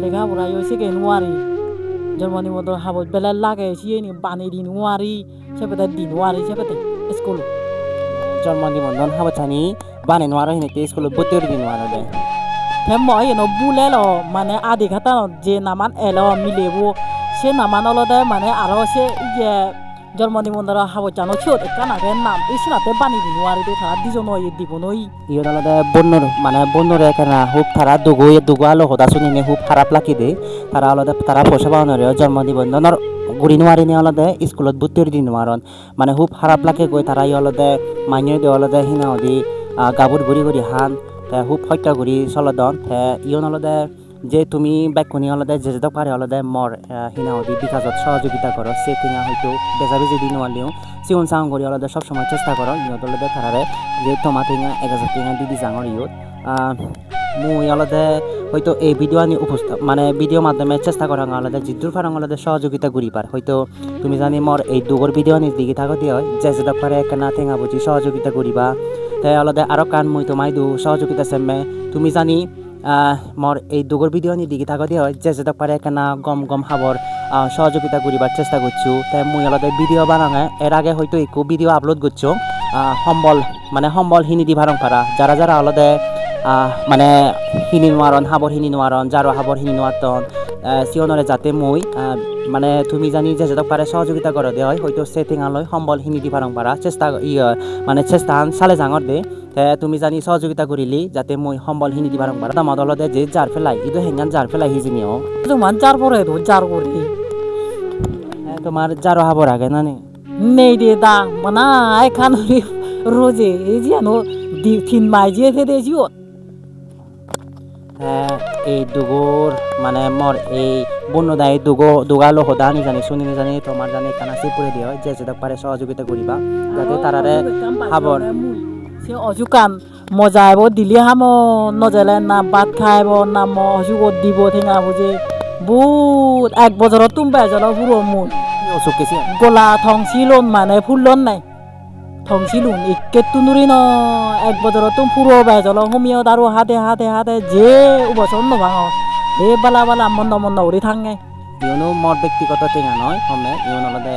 লেখাপড়া হয়েছে কে নোয়ারি জন্ম নিবন্ধন হাবত বেলা লাগে সিয়ে বানি দি নোয়ারি সেপেতে দি নোয়ারি সেপেতে স্কুল জন্ম নিবন্ধন হাবছানি বানে নোয়ারা হিনেতে স্কুলে বতের দিন নোয়ারা দে thêm mỗi nó bu lẽ lo mà nè adi khata je naman elo milebu se naman olode mane aro se ye জন্ম নিবন্ধন হাবো জানো ছোট কানা কে নাম ইসনাতে বানি দি নোয়ারি দে থারা দিজনো ই দিবনই ইয়ন আলাদা বন্নর মানে বন্নর এখানে হুপ তারা দুগো আলো হদা শুনি নে হুপ খারাপ লাগি দে তারা আলাদা তারা পয়সা পাওয়ানোর জন্ম নিবন্ধনের গুড়ি নোয়ারি নে আলাদা স্কুলত বুত্তির দিন নোয়ারন মানে হুপ খারাপ লাগে কই তারা ই আলাদা মাইনে দে আলাদা হিনা দি গাবুর গুড়ি গুড়ি হান তে হুপ হত্যা গুড়ি চলদন তে ইয়ন আলাদা যে তুমি ব্যাকুনি আলাদা যে যেটা পারে আলাদা মর হিনা দি বিকাশত সহযোগিতা করো সে তিনা হয়তো বেজা বেজি দিন আলিও সিউন সাং করি আলাদা সবসময় চেষ্টা করো ইয়ত আলাদা তারারে যে তোমা তিনা 1000 টাকা দিদি জাঙর ইয়ত মুই আলাদা হয়তো এই ভিডিও আনি মানে ভিডিও মাধ্যমে চেষ্টা করা আলাদা জিদ্দুর ফারং আলাদা সহযোগিতা করি পার হয়তো তুমি জানি মর এই দুগর ভিডিও আনি দিকে থাকতে হয় যে যেটা পারে একনা ঠেঙা বুঝি সহযোগিতা করিবা তাই আলাদা আরো কান মুই তোমায় দু সহযোগিতা সেমে তুমি জানি মর এই দুগর ভিডিও নি দিকে থাকতে হয় যে যেটা পারে একনা গম গম হাবর সহযোগিতা করিবার চেষ্টা করছো তাই মুই আলাদা ভিডিও বানাঙে এর আগে হয়তো একটু ভিডিও আপলোড করছো সম্বল হিনি দি ভারং পারা যারা যারা আলাদা মানে হিনি নোয়ারন হাবর হিনি নোয়ারন যারো হাবর হিনি নোয়াতন সিওনরে যাতে মই মানে তুমি জানি যে যেটা পারে সহযোগিতা করে দেয় হয়তো সেটিং আলয় সম্বল হিনি দি ভারং পারা চেষ্টা মানে চেষ্টা সালে জাঙর দে তুমি জানি সহযোগিতা করিলি যাতে মই সম্বল হিনি দি ভারং পারা দামত অলদে যে যার ফেলাই ইদো হেঙ্গান যার ফেলাই হিজিনিও তোমার যার পরে তো যার করে তোমার যারো হাবর আগে না নে নেই দে দা মানা এখান রোজে এই যে নো দি তিন মাই যে ফেদে জিও এই দুগোর মানে মর এই বন্যদায় দুগালো হদানি জানি শুনি জানি তোমার জানি কানা সিপুরে দিয়ে যে যেটা পারে সহযোগিতা করিবা যাতে তারারে খাবর সে অজুকান মজা আইব দিলি হাম নজলে না ভাত খাইব না অজুক দিব ঠেঙা বুঝে বহুত 1 বছৰত তুমবা জল পুরো মুন অসুখ কেছি গোলা থংসিলন মানে ফুলন নাই থংসিলুন একে তুনুরি ন 1 বছৰত তুম পুরো বাজল হমিও দারু হাতে যে উবসন নভাঙ এ বালা মন্দ উড়ি থাঙে ইউনো মর ব্যক্তিগত টেঙা নয় হমে ইউন অলদে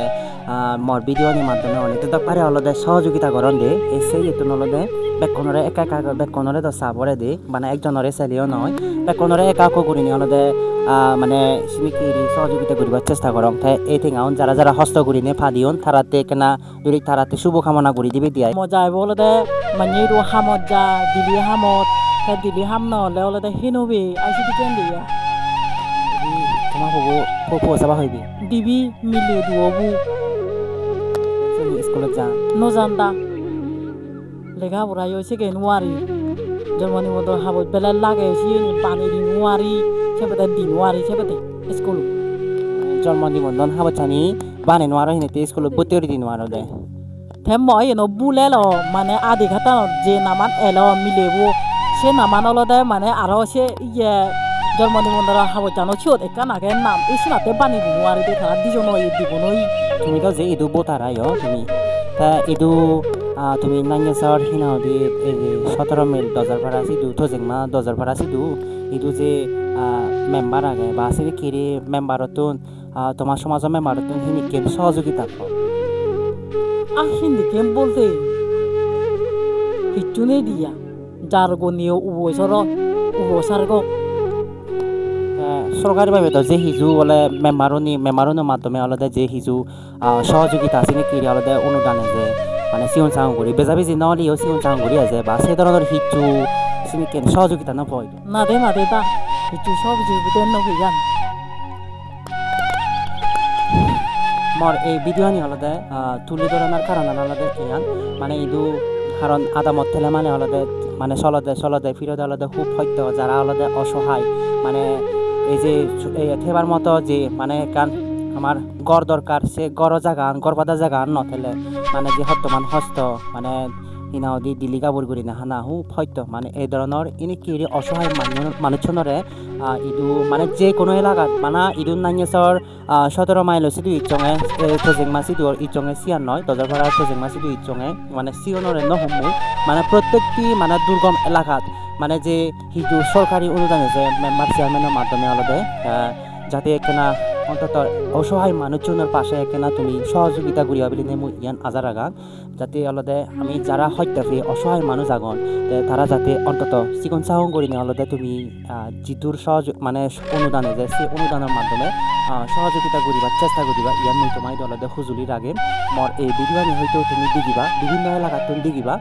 মর ভিডিওর মাধ্যমে অনেক পারে অলদে সহযোগিতা করন দে এসে এত নলদে বেকনরে একা বেকনরে তো সাবরে দে মানে একজনরে চালিও নয় বেকনরে একাকো করিনি অলদে মানে সিমিকি সহযোগিতা করিবার চেষ্টা করং তাই এই ঠেঙাউন যারা যারা হস্ত করিনে ফাদিউন তারাতে কেনা দুরি তারাতে শুভকামনা করি দিবে দিয়াই মজা আইব অলদে মানে রু হামত যা দিলি হামত তা দিলি হাম নহলে অলদে হিনবি আইসি দিকেন দিয়া তোমার হবো যাবা হইবি দিবি মিলে দুবু স্কুলত যা নজানদা লেখাপড়া হয়েছে কে নোয়ারি জন্ম নিবন্ধন হাবত বেলা লাগে সিয়ে বানি দি নোয়ারি সেপেতে দি নোয়ারি সেপেতে স্কুল জন্ম নিবন্ধন হাবছানি বানে নোয়ারা হিনেতে স্কুলত বতের দিন নোয়ারা দে thêm mỗi nó bu lẽ lo mà nè adi khata je naman elo milebu se naman olode মানে আরো সে ইয়ে জন্ম নিবন্ধন হাবো জানো ছোট কানা কে নাম ইসনাতে বানি দি নোয়ারি দে থারা দিজনো ই দিবনই তুমি তো যে ইদু বোতারাই তুমি তা ইদু তুমি নাঙ্গেশ্বর হিনাওদি 17 মেল 10,000 ভাড়া আছে 10,000 ভাড়া আছে ইদু যে মেম্বার আগে বা আছে কিরে মেম্বারতুন তোমার সমাজের মেম্বারতুন হিনিকে সহযোগিতা কর হিন্দি কেম বলতে কিচ্ছু নেই দিয়া যার গো নিয়ে উপসার গো সরকারিভাবে তো যে হিজু বলে মেম্বারনের মাধ্যমে আলাদা যে হিজু সহযোগিতা আছে নাকি আলাদা অনুদানে যে মানে সিউন চাং করি বেজাবেজি নহলেও সিউন চাং করি আছে বা সেই ধরনের হিজু সহযোগিতা না পাই না দে তা কিচ্ছু সব জীবিতের নবী জান মর এই ভিডিও নি আলাদা তুলে ধরানোর কারণ আলাদা ইয়ান মানে ইদু কারণ আদামত থেলে মানে আলাদা মানে চলদে ফিরতে আলাদা খুব হত্য যারা আলাদা অসহায় মানে এই যে থেবার মতো যে মানে কান আমার গড় দরকার সে গড় জাগান গড় বাঁধা জাগান নথেলে মানে যে বর্তমান হস্ত মানে হিনাওদি দিলি কাপড় করি না হানা হু ফৈত্য মানে এই ধরনের ইনি কিরি অসহায় মানুষজনরে ইদু মানে যে কোনো এলাকাত মানে ইদু নাইসর 17 মাইল সিদু ইচঙে তজেংমা সিদু ইচঙে সিয়ান নয় দজরপাড়া তজেংমা সিদু ইচঙে মানে সিয়নরে নহমু মানে প্রত্যেকটি মানে দুর্গম এলাকাত মানে যে হিদু সরকারি অনুদান আছে মেম্বার চেয়ারম্যানের মাধ্যমে আলাদা যাতে একখানা অন্তত অসহায় মানুষজনের পাশে একখানা তুমি সহযোগিতা করিয়া বলে মই ইয়ান আজার আগান যাতে আলাদা আমি যারা হত্যাফি অসহায় মানুষ আগন তারা যাতে অন্তত চিকন চাহন করি নিয়ে আলাদা তুমি যিটোর সহযোগ মানে অনুদান আছে সেই অনুদানের মাধ্যমে সহযোগিতা করিবার চেষ্টা করিবা ইয়ান মই তোমায় আলাদা সুজুলি রাখেন মর এই ভিডিও আমি হয়তো তুমি দিগিবা বিভিন্ন এলাকাত তুমি দিগিবা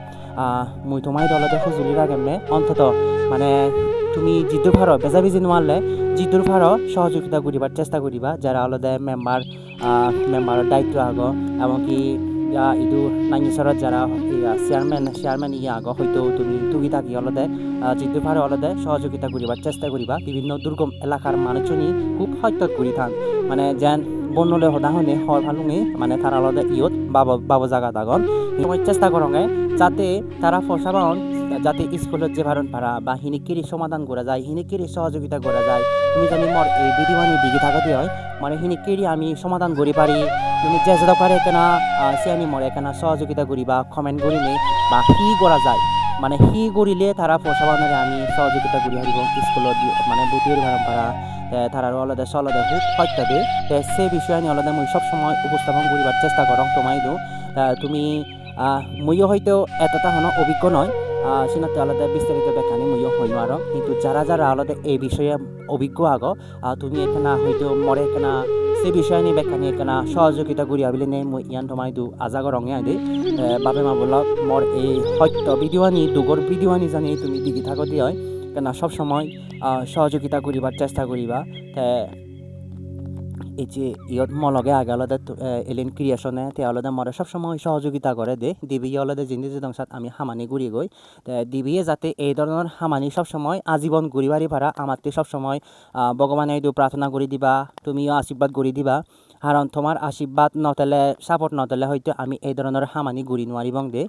মই তোমায় আলাদা সুজুলি রাখেন অন্তত মানে তুমি যিটো ভাড়ো বেজাবেজি নোৱাৰিলে যিটোৰ ভাড়ো সহযোগিতা করিবার চেষ্টা করিবা যারা আলাদা মেম্বারের দায়িত্ব আগ এমনকি ইদু নাইসরত যারা চেয়ারম্যান আগ হয়তো তুমি তুগি থাকি আলাদা যিটো ভাড়ো আলাদা সহযোগিতা করিবার চেষ্টা করিবা বিভিন্ন দুর্গম এলাকার মানুষজনই খুব হত্যা করি থান মানে যেন বন্যলে সদাহনে হর ভালুঙে মানে তারা আলাদা ইয়ত বাবা জাগা দাগন সময় চেষ্টা করঙে যাতে তারা ফসাবান যাতে স্কুলত যে ভারণ ভাড়া বা হিনিকিরি সমাধান করা যায় হিনিকিরি সহযোগিতা করা যায় তুমি জানি মর এই ভিডিও আমি দিকে থাকাতে হয় মানে হিনিকিরি আমি সমাধান করি পারি তুমি যে যেটা পারে কেনা সিয়ানি মরে কেনা সহযোগিতা করি বা কমেন্ট করি নে বা হি করা যায় মানে হি করিলে তারা ফসাবানরে আমি সহযোগিতা করি হারিব স্কুলত মানে বুটির ভাড়া ভাড়া তারা আলাদা সলাদা খুব হত্যা দে সে বিষয়ে আমি আলাদা মই সবসময় উপস্থাপন করিবার চেষ্টা করং তোমায় দো তুমি মইও হয়তো এতটা হন অভিজ্ঞ নয় সিনাতে আলাদা বিস্তারিত ব্যাখ্যানি মইও হইম আর কিন্তু যারা যারা আলাদা এই বিষয়ে অভিজ্ঞ আগ তুমি এখানে হয়তো মরে এখানে সে বিষয় নিয়ে ব্যাখ্যানি এখানে সহযোগিতা করি আবিলে নে মই ইয়ান তোমায় দু আজাগ রঙে আদে বাবে মা বলক মর এই সত্য ভিডিও আনি দুগর ভিডিও আনি জানি তুমি দিঘি থাকো দিয়ে হয় কেন সবসময় সহযোগিতা করিবার চেষ্টা করিবা এই যে ইয়ত মলগে আগে আলাদা এলিন ক্রিয়েশনে তে আলাদা মরে সবসময় সহযোগিতা করে দিবি আলাদা জিনিস দংশাত আমি হামানি ঘুরি গই দিবিয়ে যাতে এই ধরনের হামানি সবসময় আজীবন ঘুরিবারি পারা আমাকে সবসময় ভগবানে প্রার্থনা করে দিবা তুমিও আশীর্বাদ করে দিবা কারণ তোমার আশীর্বাদ নতেলে সাপোর্ট নতেলে হয়তো আমি এই ধরনের হামানি ঘুরি নোৱাৰিবং দে